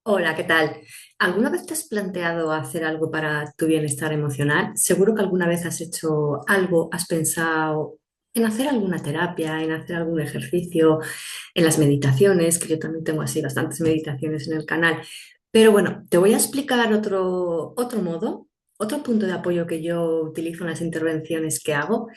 Hola, ¿qué tal? ¿Alguna vez te has planteado hacer algo para tu bienestar emocional? Seguro que alguna vez has hecho algo, has pensado en hacer alguna terapia, en hacer algún ejercicio, en las meditaciones, que yo también tengo así bastantes meditaciones en el canal. Pero bueno, te voy a explicar otro modo, otro punto de apoyo que yo utilizo en las intervenciones que hago.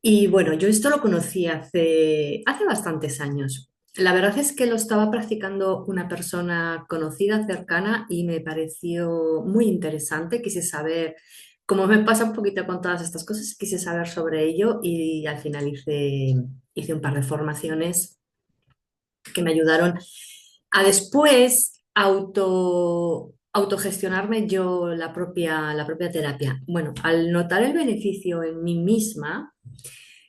Y bueno, yo esto lo conocí hace bastantes años. La verdad es que lo estaba practicando una persona conocida, cercana, y me pareció muy interesante. Quise saber, como me pasa un poquito con todas estas cosas, quise saber sobre ello y al final hice un par de formaciones que me ayudaron a después autogestionarme yo la propia terapia. Bueno, al notar el beneficio en mí misma,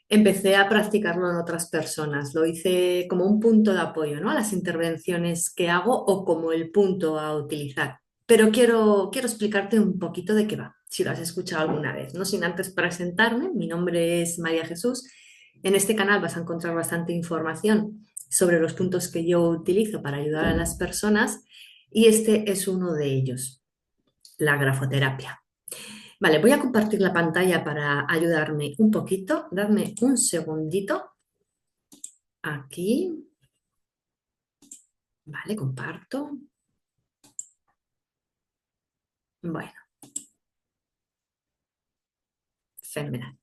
empecé a practicarlo en otras personas. Lo hice como un punto de apoyo, ¿no? A las intervenciones que hago o como el punto a utilizar. Pero quiero explicarte un poquito de qué va, si lo has escuchado alguna vez, ¿no? Sin antes presentarme, mi nombre es María Jesús. En este canal vas a encontrar bastante información sobre los puntos que yo utilizo para ayudar a las personas y este es uno de ellos, la grafoterapia. Vale, voy a compartir la pantalla para ayudarme un poquito. Dadme un segundito. Aquí. Vale, comparto. Bueno, fenomenal.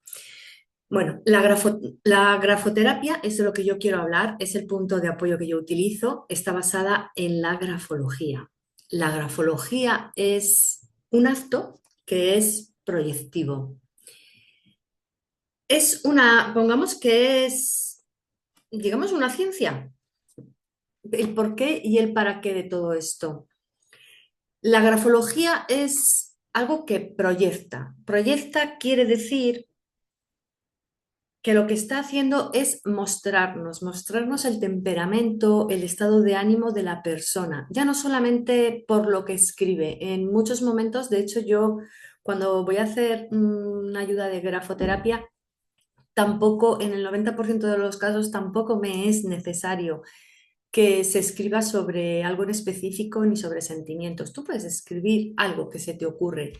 Bueno, la grafoterapia es de lo que yo quiero hablar, es el punto de apoyo que yo utilizo. Está basada en la grafología. La grafología es un acto que es proyectivo. Pongamos que es, digamos, una ciencia. El por qué y el para qué de todo esto. La grafología es algo que proyecta. Proyecta quiere decir que lo que está haciendo es mostrarnos el temperamento, el estado de ánimo de la persona, ya no solamente por lo que escribe. En muchos momentos, de hecho, yo cuando voy a hacer una ayuda de grafoterapia, tampoco, en el 90% de los casos, tampoco me es necesario que se escriba sobre algo en específico ni sobre sentimientos. Tú puedes escribir algo que se te ocurre.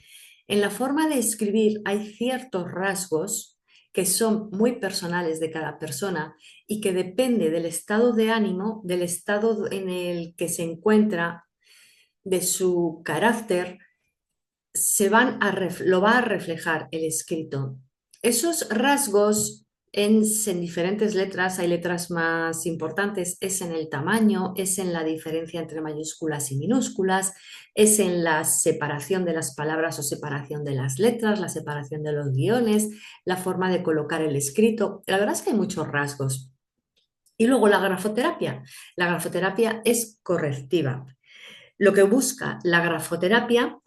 En la forma de escribir hay ciertos rasgos que son muy personales de cada persona y que depende del estado de ánimo, del estado en el que se encuentra, de su carácter, lo va a reflejar el escrito. Esos rasgos en diferentes letras, hay letras más importantes, es en el tamaño, es en la diferencia entre mayúsculas y minúsculas, es en la separación de las palabras o separación de las letras, la separación de los guiones, la forma de colocar el escrito. La verdad es que hay muchos rasgos. Y luego la grafoterapia. La grafoterapia es correctiva. Lo que busca la grafoterapia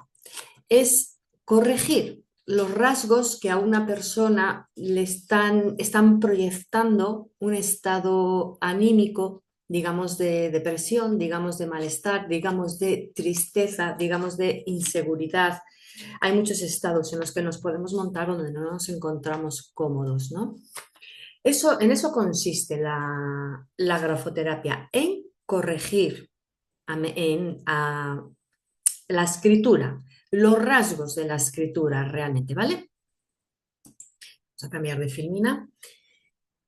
es corregir los rasgos que a una persona están proyectando un estado anímico, digamos, de depresión, digamos, de malestar, digamos, de tristeza, digamos, de inseguridad. Hay muchos estados en los que nos podemos montar donde no nos encontramos cómodos, ¿no? En eso consiste la grafoterapia, en corregir la escritura, los rasgos de la escritura realmente, ¿vale? Vamos a cambiar de filmina.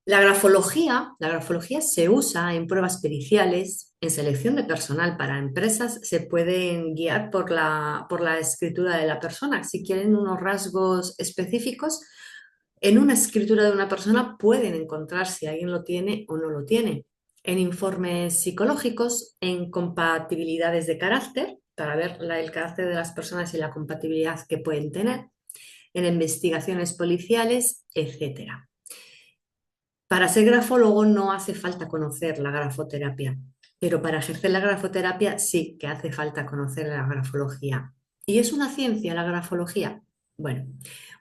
La grafología se usa en pruebas periciales, en selección de personal para empresas, se pueden guiar por la escritura de la persona. Si quieren unos rasgos específicos, en una escritura de una persona pueden encontrar si alguien lo tiene o no lo tiene. En informes psicológicos, en compatibilidades de carácter, para ver el carácter de las personas y la compatibilidad que pueden tener, en investigaciones policiales, etcétera. Para ser grafólogo no hace falta conocer la grafoterapia, pero para ejercer la grafoterapia sí que hace falta conocer la grafología. ¿Y es una ciencia la grafología? Bueno,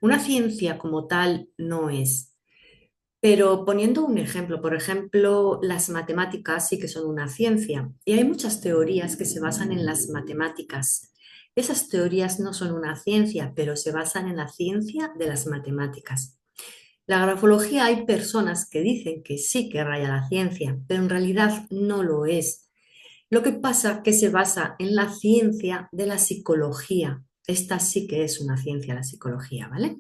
una ciencia como tal no es. Pero poniendo un ejemplo, por ejemplo, las matemáticas sí que son una ciencia y hay muchas teorías que se basan en las matemáticas. Esas teorías no son una ciencia, pero se basan en la ciencia de las matemáticas. La grafología hay personas que dicen que sí que raya la ciencia, pero en realidad no lo es. Lo que pasa que se basa en la ciencia de la psicología. Esta sí que es una ciencia, la psicología, ¿vale?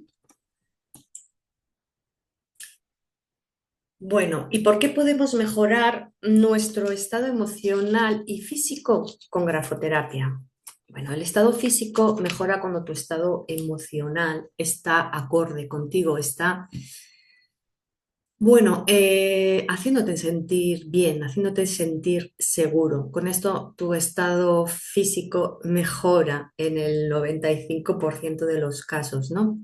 Bueno, ¿y por qué podemos mejorar nuestro estado emocional y físico con grafoterapia? Bueno, el estado físico mejora cuando tu estado emocional está acorde contigo, está, bueno, haciéndote sentir bien, haciéndote sentir seguro. Con esto tu estado físico mejora en el 95% de los casos, ¿no?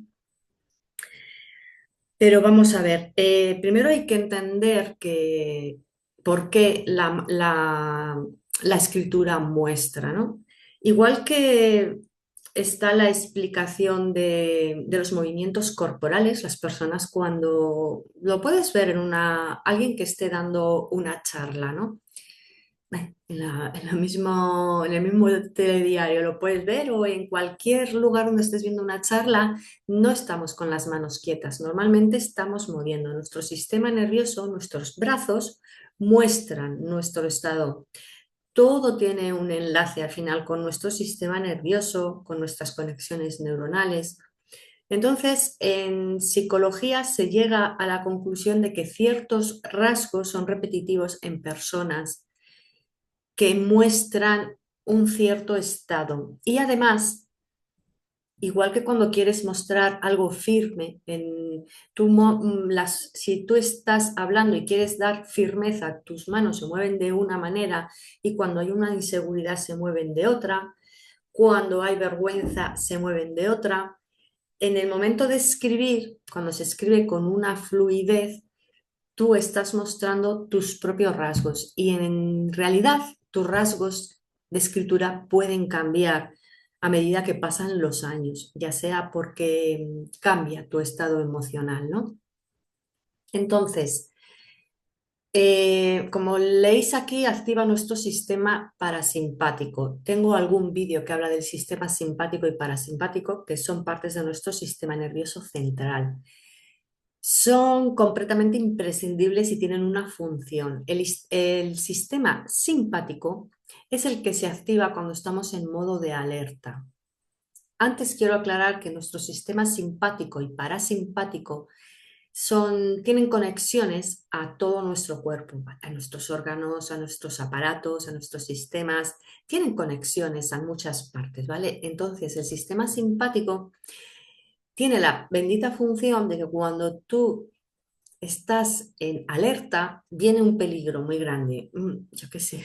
Pero vamos a ver, primero hay que entender que por qué la escritura muestra, ¿no? Igual que está la explicación de los movimientos corporales, las personas cuando lo puedes ver en alguien que esté dando una charla, ¿no? En el mismo telediario lo puedes ver o en cualquier lugar donde estés viendo una charla, no estamos con las manos quietas. Normalmente estamos moviendo nuestro sistema nervioso, nuestros brazos muestran nuestro estado. Todo tiene un enlace al final con nuestro sistema nervioso, con nuestras conexiones neuronales. Entonces, en psicología se llega a la conclusión de que ciertos rasgos son repetitivos en personas que muestran un cierto estado. Y además, igual que cuando quieres mostrar algo firme, si tú estás hablando y quieres dar firmeza, tus manos se mueven de una manera y cuando hay una inseguridad se mueven de otra, cuando hay vergüenza se mueven de otra. En el momento de escribir, cuando se escribe con una fluidez, tú estás mostrando tus propios rasgos y en realidad tus rasgos de escritura pueden cambiar a medida que pasan los años, ya sea porque cambia tu estado emocional, ¿no? Entonces, como leéis aquí, activa nuestro sistema parasimpático. Tengo algún vídeo que habla del sistema simpático y parasimpático, que son partes de nuestro sistema nervioso central. Son completamente imprescindibles y tienen una función. El sistema simpático es el que se activa cuando estamos en modo de alerta. Antes quiero aclarar que nuestro sistema simpático y parasimpático tienen conexiones a todo nuestro cuerpo, a nuestros órganos, a nuestros aparatos, a nuestros sistemas. Tienen conexiones a muchas partes, ¿vale? Entonces, el sistema simpático tiene la bendita función de que cuando tú estás en alerta, viene un peligro muy grande, yo qué sé,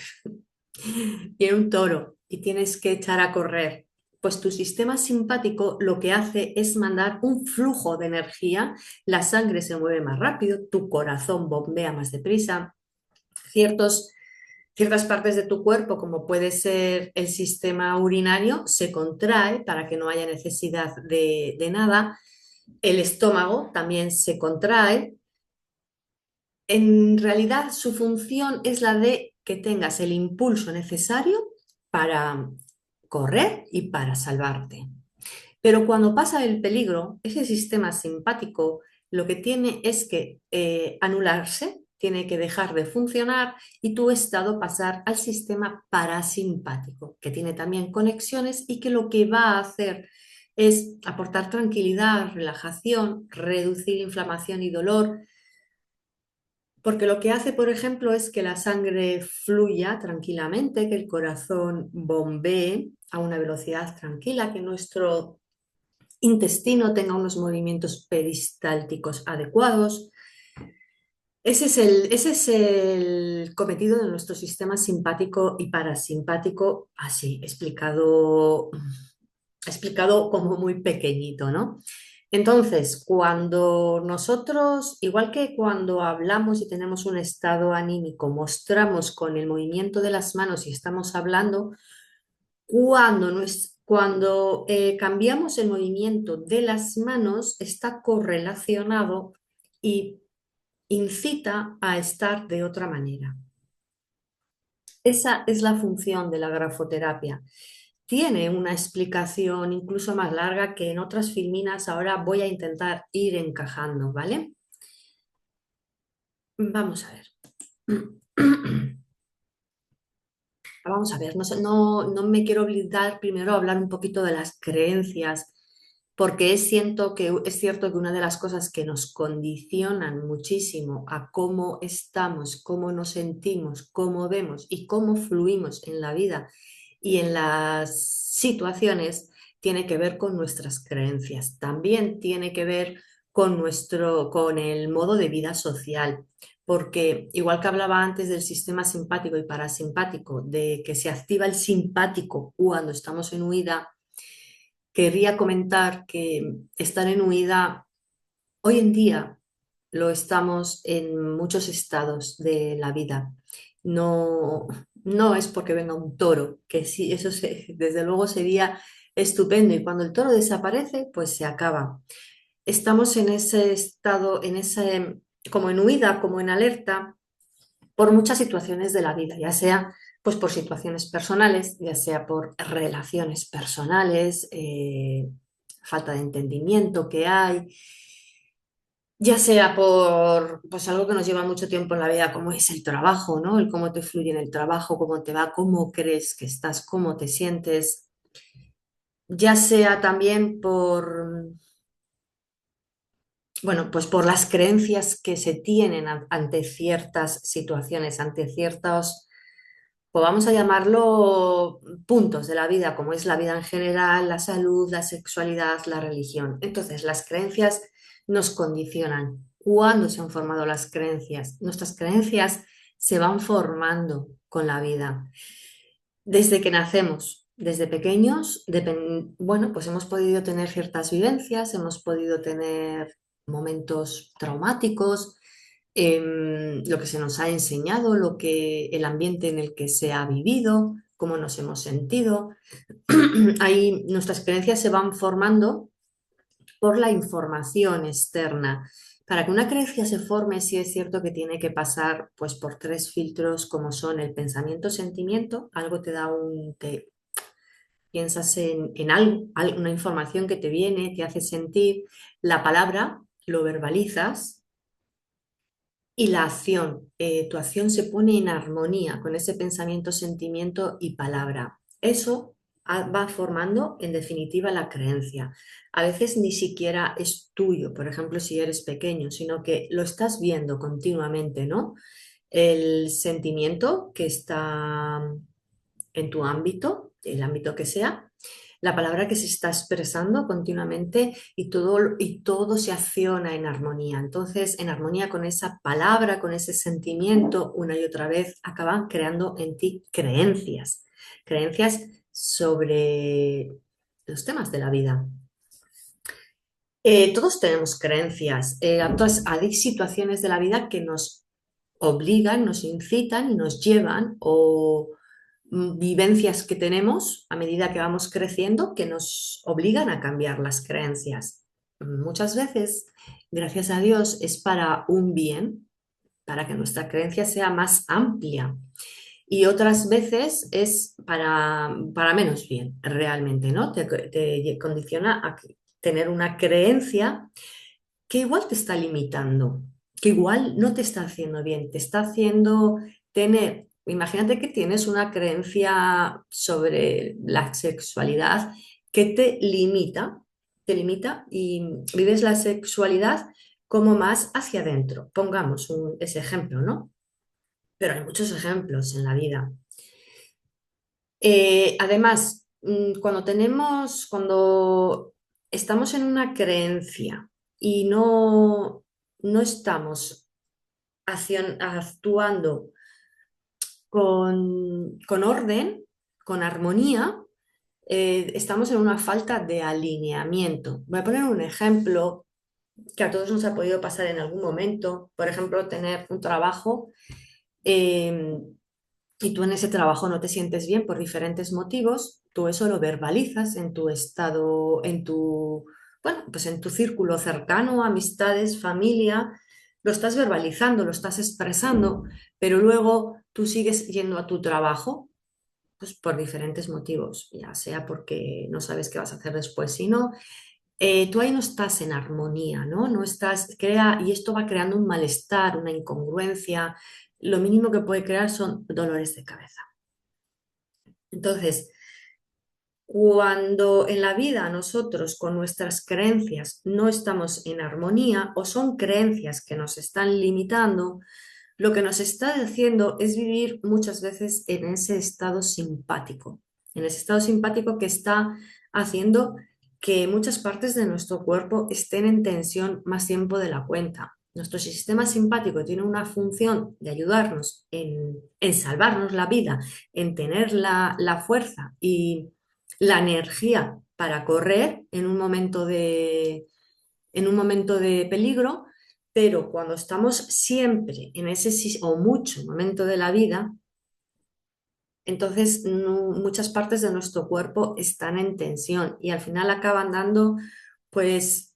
viene un toro y tienes que echar a correr. Pues tu sistema simpático lo que hace es mandar un flujo de energía, la sangre se mueve más rápido, tu corazón bombea más deprisa, ciertos, ciertas partes de tu cuerpo, como puede ser el sistema urinario, se contrae para que no haya necesidad de nada, el estómago también se contrae. En realidad, su función es la de que tengas el impulso necesario para correr y para salvarte. Pero cuando pasa el peligro, ese sistema simpático lo que tiene es que anularse, tiene que dejar de funcionar y tu estado pasar al sistema parasimpático, que tiene también conexiones y que lo que va a hacer es aportar tranquilidad, relajación, reducir inflamación y dolor, porque lo que hace, por ejemplo, es que la sangre fluya tranquilamente, que el corazón bombee a una velocidad tranquila, que nuestro intestino tenga unos movimientos peristálticos adecuados. Ese es el cometido de nuestro sistema simpático y parasimpático, así explicado como muy pequeñito, ¿no? Entonces, cuando nosotros, igual que cuando hablamos y tenemos un estado anímico, mostramos con el movimiento de las manos y estamos hablando, cuando cambiamos el movimiento de las manos, está correlacionado y incita a estar de otra manera. Esa es la función de la grafoterapia. Tiene una explicación incluso más larga que en otras filminas. Ahora voy a intentar ir encajando, ¿vale? Vamos a ver. vamos a ver, no me quiero olvidar primero a hablar un poquito de las creencias, porque es cierto que una de las cosas que nos condicionan muchísimo a cómo estamos, cómo nos sentimos, cómo vemos y cómo fluimos en la vida y en las situaciones tiene que ver con nuestras creencias. También tiene que ver con el modo de vida social, porque igual que hablaba antes del sistema simpático y parasimpático, de que se activa el simpático cuando estamos en huida, querría comentar que estar en huida hoy en día lo estamos en muchos estados de la vida. No, no es porque venga un toro, que sí, desde luego sería estupendo y cuando el toro desaparece, pues se acaba. Estamos en ese estado, como en huida, como en alerta, por muchas situaciones de la vida, ya sea pues por situaciones personales, ya sea por relaciones personales, falta de entendimiento que hay, ya sea por pues algo que nos lleva mucho tiempo en la vida, como es el trabajo, ¿no? El cómo te fluye en el trabajo, cómo te va, cómo crees que estás, cómo te sientes, ya sea también bueno, pues por las creencias que se tienen ante ciertas situaciones, ante ciertos, pues vamos a llamarlo puntos de la vida, como es la vida en general, la salud, la sexualidad, la religión. Entonces, las creencias nos condicionan. ¿Cuándo se han formado las creencias? Nuestras creencias se van formando con la vida. Desde que nacemos, desde pequeños, bueno, pues hemos podido tener ciertas vivencias, hemos podido tener momentos traumáticos, lo que se nos ha enseñado, el ambiente en el que se ha vivido, cómo nos hemos sentido. Ahí nuestras creencias se van formando por la información externa. Para que una creencia se forme, sí es cierto que tiene que pasar pues, por tres filtros como son el pensamiento-sentimiento, algo te piensas en algo, una información que te viene, te hace sentir, la palabra, lo verbalizas y la acción. Tu acción se pone en armonía con ese pensamiento, sentimiento y palabra. Eso va formando, en definitiva, la creencia. A veces ni siquiera es tuyo, por ejemplo, si eres pequeño, sino que lo estás viendo continuamente, ¿no? El sentimiento que está en tu ámbito, el ámbito que sea, la palabra que se está expresando continuamente y todo se acciona en armonía. Entonces, en armonía con esa palabra, con ese sentimiento, una y otra vez, acaban creando en ti creencias, creencias sobre los temas de la vida. Todos tenemos creencias. Hay situaciones de la vida que nos obligan, nos incitan y nos llevan o vivencias que tenemos a medida que vamos creciendo que nos obligan a cambiar las creencias. Muchas veces, gracias a Dios, es para un bien, para que nuestra creencia sea más amplia. Y otras veces es para menos bien, realmente, ¿no? Te condiciona a tener una creencia que igual te está limitando, que igual no te está haciendo bien, te está haciendo imagínate que tienes una creencia sobre la sexualidad que te limita y vives la sexualidad como más hacia adentro. Pongamos ese ejemplo, ¿no? Pero hay muchos ejemplos en la vida. Además, cuando estamos en una creencia y no estamos actuando con orden, con armonía, estamos en una falta de alineamiento. Voy a poner un ejemplo que a todos nos ha podido pasar en algún momento. Por ejemplo, tener un trabajo eh, y tú en ese trabajo no te sientes bien por diferentes motivos, tú eso lo verbalizas en tu estado, bueno, pues en tu círculo cercano, amistades, familia, lo estás verbalizando, lo estás expresando, pero luego tú sigues yendo a tu trabajo, pues por diferentes motivos, ya sea porque no sabes qué vas a hacer después, sino tú ahí no estás en armonía, ¿no? No estás, y esto va creando un malestar, una incongruencia. Lo mínimo que puede crear son dolores de cabeza. Entonces, cuando en la vida nosotros con nuestras creencias no estamos en armonía o son creencias que nos están limitando, lo que nos está haciendo es vivir muchas veces en ese estado simpático, en ese estado simpático que está haciendo que muchas partes de nuestro cuerpo estén en tensión más tiempo de la cuenta. Nuestro sistema simpático tiene una función de ayudarnos en salvarnos la vida, en tener la fuerza y la energía para correr en un momento de peligro, pero cuando estamos siempre en ese o mucho momento de la vida, entonces muchas partes de nuestro cuerpo están en tensión y al final acaban dando pues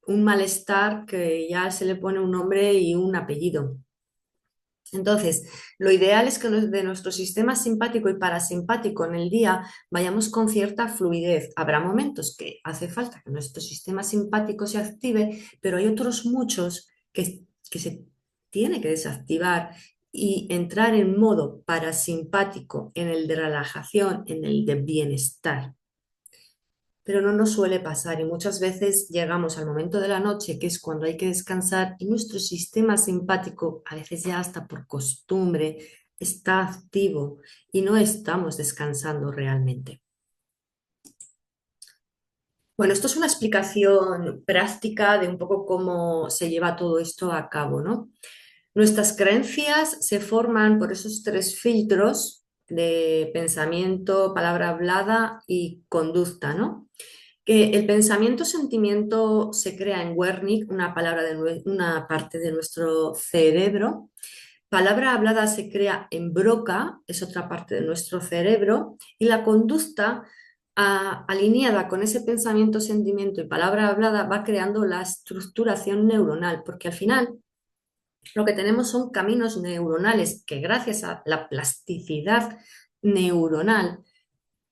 un malestar que ya se le pone un nombre y un apellido. Entonces, lo ideal es que de nuestro sistema simpático y parasimpático en el día vayamos con cierta fluidez. Habrá momentos que hace falta que nuestro sistema simpático se active, pero hay otros muchos que se tiene que desactivar y entrar en modo parasimpático, en el de relajación, en el de bienestar, pero no nos suele pasar y muchas veces llegamos al momento de la noche, que es cuando hay que descansar, y nuestro sistema simpático, a veces ya hasta por costumbre, está activo y no estamos descansando realmente. Bueno, esto es una explicación práctica de un poco cómo se lleva todo esto a cabo, ¿no? Nuestras creencias se forman por esos tres filtros de pensamiento, palabra hablada y conducta, ¿no? Que el pensamiento-sentimiento se crea en Wernicke, una parte de nuestro cerebro. Palabra hablada se crea en Broca, es otra parte de nuestro cerebro. Y la conducta, alineada con ese pensamiento, sentimiento y palabra hablada, va creando la estructuración neuronal, porque al final lo que tenemos son caminos neuronales que gracias a la plasticidad neuronal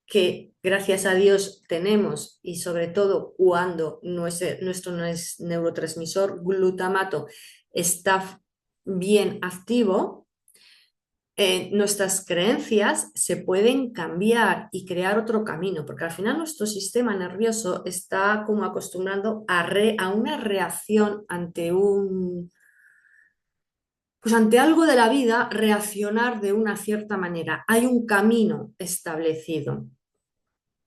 que gracias a Dios tenemos y sobre todo cuando nuestro neurotransmisor glutamato está bien activo, nuestras creencias se pueden cambiar y crear otro camino, porque al final nuestro sistema nervioso está como acostumbrado a una reacción ante pues ante algo de la vida, reaccionar de una cierta manera. Hay un camino establecido.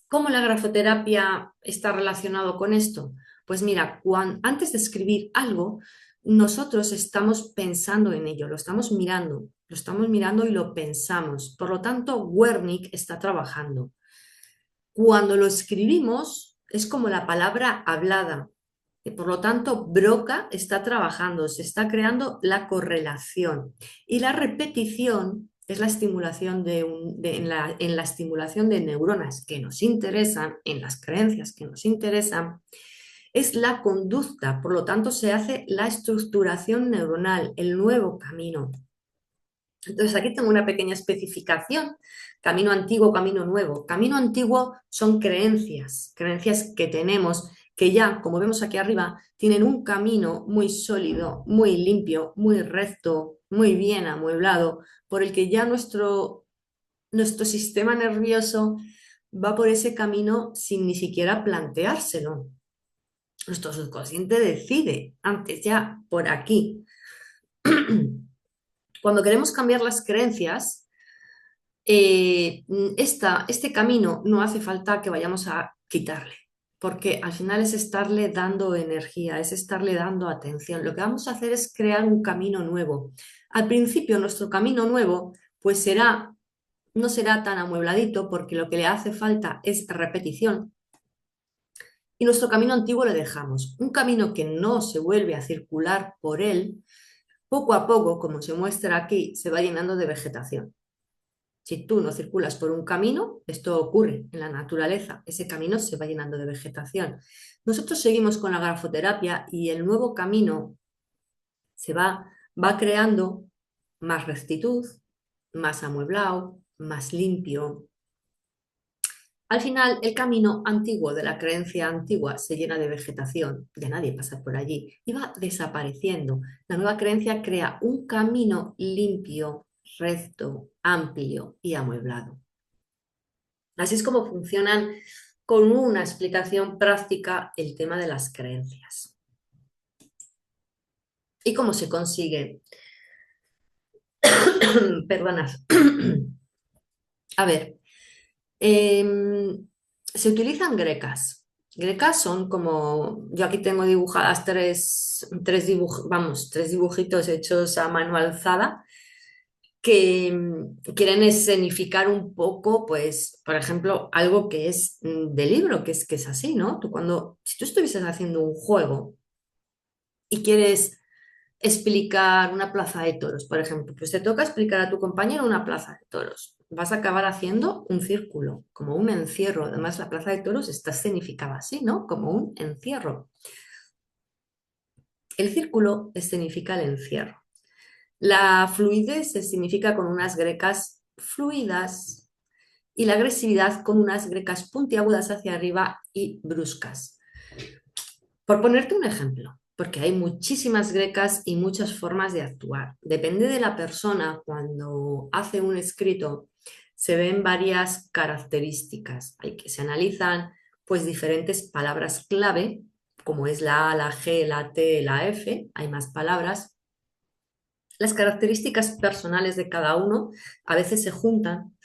¿Cómo la grafoterapia está relacionado con esto? Pues mira, antes de escribir algo, nosotros estamos pensando en ello, lo estamos mirando y lo pensamos. Por lo tanto, Wernicke está trabajando. Cuando lo escribimos, es como la palabra hablada. Por lo tanto, Broca está trabajando, se está creando la correlación. Y la repetición es la estimulación en la estimulación de neuronas que nos interesan, en las creencias que nos interesan, es la conducta. Por lo tanto, se hace la estructuración neuronal, el nuevo camino. Entonces, aquí tengo una pequeña especificación. Camino antiguo, camino nuevo. Camino antiguo son creencias que tenemos que ya, como vemos aquí arriba, tienen un camino muy sólido, muy limpio, muy recto, muy bien amueblado, por el que ya nuestro sistema nervioso va por ese camino sin ni siquiera planteárselo. Nuestro subconsciente decide antes ya por aquí. Cuando queremos cambiar las creencias, este camino no hace falta que vayamos a quitarle, porque al final es estarle dando energía, es estarle dando atención. Lo que vamos a hacer es crear un camino nuevo. Al principio nuestro camino nuevo pues no será tan amuebladito porque lo que le hace falta es repetición. Y nuestro camino antiguo lo dejamos. Un camino que no se vuelve a circular por él, poco a poco, como se muestra aquí, se va llenando de vegetación. Si tú no circulas por un camino, esto ocurre en la naturaleza, ese camino se va llenando de vegetación. Nosotros seguimos con la grafoterapia y el nuevo camino va creando más rectitud, más amueblado, más limpio. Al final, el camino antiguo de la creencia antigua se llena de vegetación, de nadie pasa por allí y va desapareciendo. La nueva creencia crea un camino limpio, recto, amplio y amueblado. Así es como funcionan con una explicación práctica el tema de las creencias. ¿Y cómo se consigue? Perdonad. A ver, se utilizan grecas. Grecas son como, yo aquí tengo dibujadas tres dibujitos hechos a mano alzada que quieren escenificar un poco, pues, por ejemplo, algo que es de libro, que es así, ¿no? Si tú estuvieses haciendo un juego y quieres explicar una plaza de toros, por ejemplo, pues te toca explicar a tu compañero una plaza de toros. Vas a acabar haciendo un círculo, como un encierro. Además, la plaza de toros está escenificada así, ¿no? Como un encierro. El círculo escenifica el encierro. La fluidez se significa con unas grecas fluidas y la agresividad con unas grecas puntiagudas hacia arriba y bruscas. Por ponerte un ejemplo, porque hay muchísimas grecas y muchas formas de actuar. Depende de la persona, cuando hace un escrito, se ven varias características. Hay que se analizan pues diferentes palabras clave, como es la A, la G, la T, la F, hay más palabras. Las características personales de cada uno a veces se juntan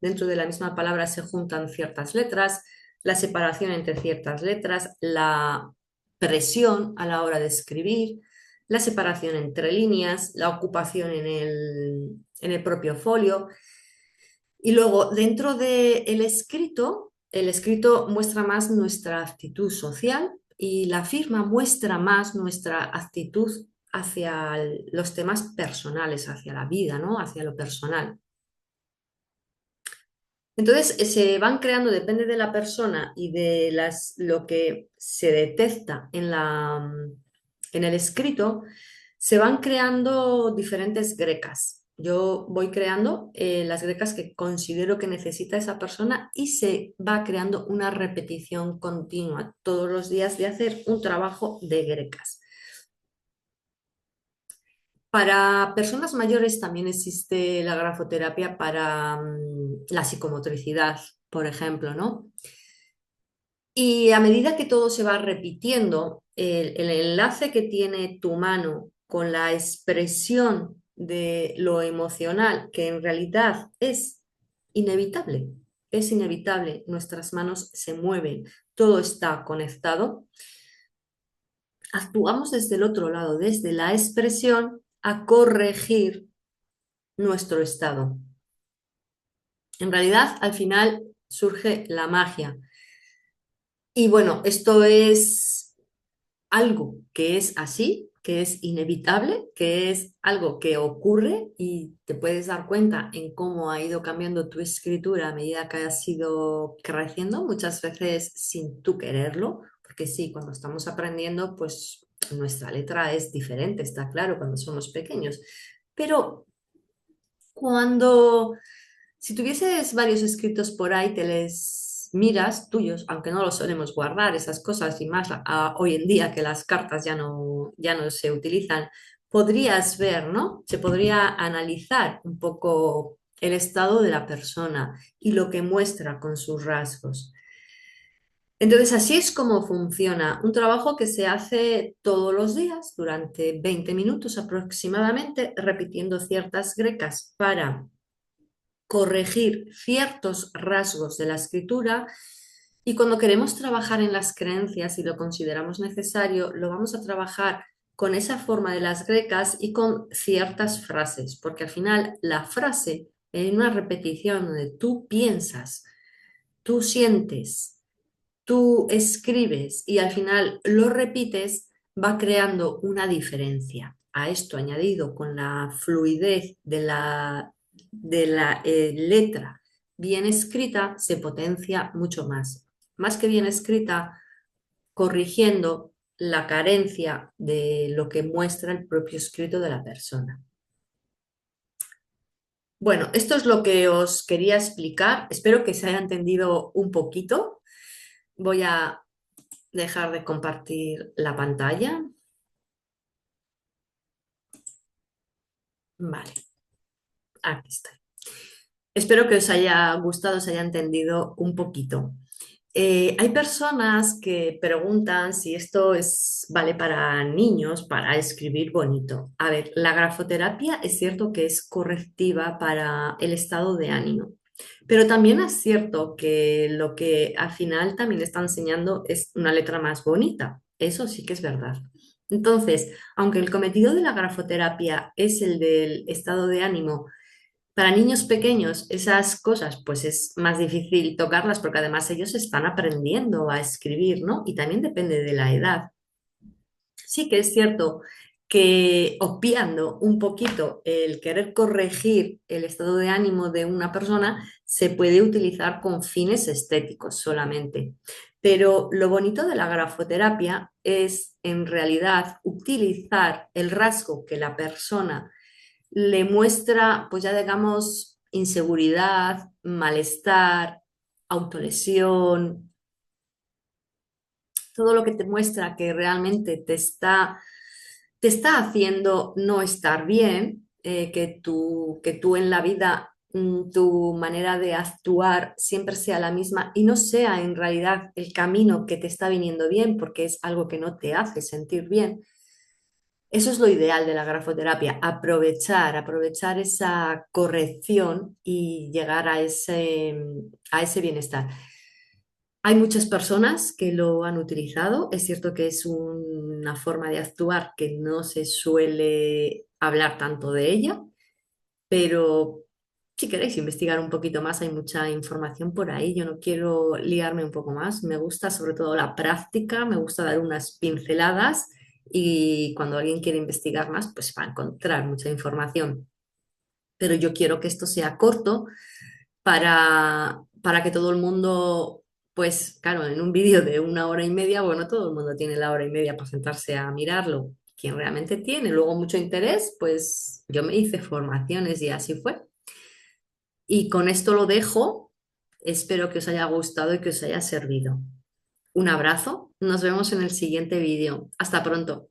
dentro de la misma palabra se juntan ciertas letras, la separación entre ciertas letras, la presión a la hora de escribir, la separación entre líneas, la ocupación en el propio folio. Y luego, dentro del escrito, el escrito muestra más nuestra actitud social y la firma muestra más nuestra actitud hacia los temas personales, hacia la vida, ¿no? Hacia lo personal. Entonces, se van creando, depende de la persona y de lo que se detecta en el escrito, se van creando diferentes grecas. Yo voy creando las grecas que considero que necesita esa persona y se va creando una repetición continua todos los días de hacer un trabajo de grecas. Para personas mayores también existe la grafoterapia para la psicomotricidad, por ejemplo, ¿no? Y a medida que todo se va repitiendo, el enlace que tiene tu mano con la expresión de lo emocional, que en realidad inevitable, es inevitable, nuestras manos se mueven, todo está conectado, actuamos desde el otro lado, desde la expresión, a corregir nuestro estado. En realidad, al final surge la magia. Y bueno, esto es algo que es así, que es inevitable, que es algo que ocurre y te puedes dar cuenta en cómo ha ido cambiando tu escritura a medida que has ido creciendo, muchas veces sin tú quererlo, porque sí, cuando estamos aprendiendo, pues nuestra letra es diferente, está claro, cuando somos pequeños. Pero cuando si tuvieses varios escritos por ahí, te les miras tuyos, aunque no los solemos guardar, esas cosas, y más hoy en día que las cartas ya no se utilizan, podrías ver, ¿no? Se podría analizar un poco el estado de la persona y lo que muestra con sus rasgos. Entonces, así es como funciona un trabajo que se hace todos los días durante 20 minutos aproximadamente, repitiendo ciertas grecas para corregir ciertos rasgos de la escritura y cuando queremos trabajar en las creencias y lo consideramos necesario, lo vamos a trabajar con esa forma de las grecas y con ciertas frases, porque al final la frase en una repetición donde tú piensas, tú sientes, tú escribes y al final lo repites, va creando una diferencia. A esto añadido con la fluidez de la letra bien escrita, se potencia mucho más. Más que bien escrita, corrigiendo la carencia de lo que muestra el propio escrito de la persona. Bueno, esto es lo que os quería explicar. Espero que se haya entendido un poquito. Voy a dejar de compartir la pantalla. Vale, aquí está. Espero que os haya gustado, os haya entendido un poquito. Hay personas que preguntan si esto vale para niños, para escribir bonito. A ver, la grafoterapia es cierto que es correctiva para el estado de ánimo, pero también es cierto que lo que al final también está enseñando es una letra más bonita. Eso sí que es verdad. Entonces, aunque el cometido de la grafoterapia es el del estado de ánimo, para niños pequeños esas cosas pues es más difícil tocarlas porque además ellos están aprendiendo a escribir, ¿no? Y también depende de la edad. Sí que es cierto que obviando un poquito el querer corregir el estado de ánimo de una persona, se puede utilizar con fines estéticos solamente. Pero lo bonito de la grafoterapia es en realidad utilizar el rasgo que la persona le muestra, pues ya digamos, inseguridad, malestar, autolesión, todo lo que te muestra que realmente te está haciendo no estar bien, que tú en la vida tu manera de actuar siempre sea la misma y no sea en realidad el camino que te está viniendo bien porque es algo que no te hace sentir bien. Eso es lo ideal de la grafoterapia, aprovechar esa corrección y llegar a ese bienestar. Hay muchas personas que lo han utilizado. Es cierto que es una forma de actuar que no se suele hablar tanto de ella, pero si queréis investigar un poquito más, hay mucha información por ahí. Yo no quiero liarme un poco más. Me gusta sobre todo la práctica, me gusta dar unas pinceladas y cuando alguien quiere investigar más, pues va a encontrar mucha información. Pero yo quiero que esto sea corto para que todo el mundo, pues claro, en un vídeo de 1 hora y media, bueno, todo el mundo tiene la hora y media para sentarse a mirarlo. Quien realmente tiene luego mucho interés, pues yo me hice formaciones y así fue. Y con esto lo dejo. Espero que os haya gustado y que os haya servido. Un abrazo. Nos vemos en el siguiente vídeo. Hasta pronto.